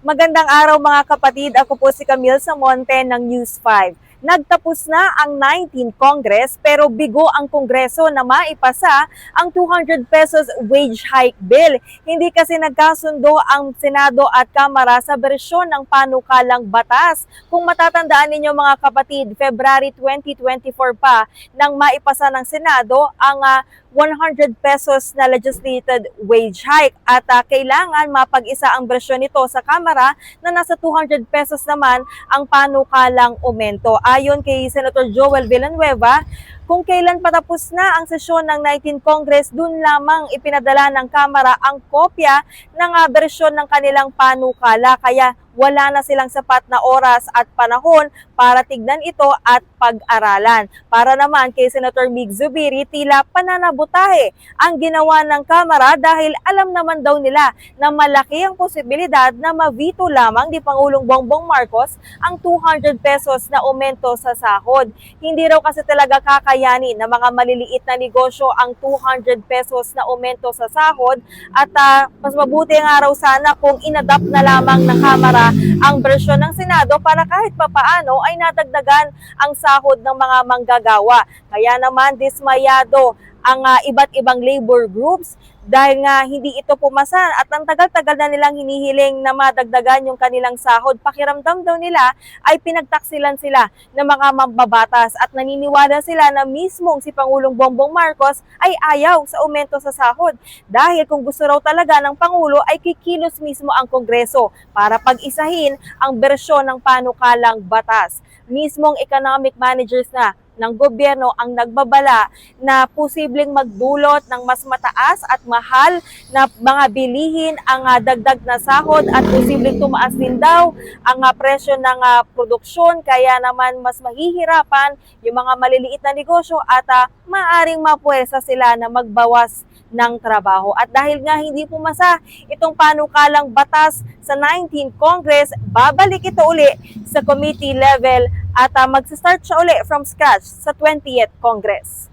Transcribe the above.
Magandang araw mga kapatid, ako po si Camille Samonte ng News 5. Nagtapos na ang 19th Congress pero bigo ang Kongreso na maipasa ang 200 pesos wage hike bill. Hindi kasi nagkasundo ang Senado at Kamara sa bersyon ng panukalang batas. Kung matatandaan ninyo mga kapatid, February 2024 pa nang maipasa ng Senado ang 100 pesos na legislated wage hike at kailangan mapag-isa ang bersyon nito sa Kamara na nasa 200 pesos naman ang panukalang aumento. Ayon kay Senator Joel Villanueva, kung kailan patapos na ang sesyon ng 19th Congress, dun lamang ipinadala ng Kamara ang kopya ng bersyon ng kanilang panukala. Kaya wala na silang sapat na oras at panahon para tignan ito at pag-aralan. Para naman kay Senator Mig Zubiri, tila pananabotahe ang ginawa ng Kamara dahil alam naman daw nila na malaki ang posibilidad na mavito lamang ni Pangulong Bongbong Marcos ang 200 pesos na aumento sa sahod. Hindi raw kasi talaga kakayanin ng mga maliliit na negosyo ang 200 pesos na aumento sa sahod at mas mabuti nga raw sana kung inadapt na lamang ng Kamara ang bersyon ng Senado para kahit papaano ay nadagdagan ang sahod ng mga manggagawa. Kaya naman dismayado ang iba't ibang labor groups dahil nga hindi ito pumasa at ang tagal-tagal na nilang hinihiling na madagdagan yung kanilang sahod. Pakiramdam daw nila ay pinagtaksilan sila ng mga mambabatas at naniniwala sila na mismong si Pangulong Bongbong Marcos ay ayaw sa aumento sa sahod. Dahil kung gusto raw talaga ng Pangulo ay kikilos mismo ang Kongreso para pag-isahin ang bersyon ng panukalang batas. Mismong economic managers na ng gobyerno ang nagbabala na posibleng magdulot ng mas mataas at mahal na mga bilihin ang dagdag na sahod at posibleng tumaas din daw ang presyo ng produksyon, kaya naman mas mahihirapan yung mga maliliit na negosyo at maaring mapuwersa sila na magbawas ng trabaho. At dahil nga hindi pumasa itong panukalang batas sa 19th Congress, babalik ito uli sa committee level at magsa-start siya uli from scratch sa 20th Congress.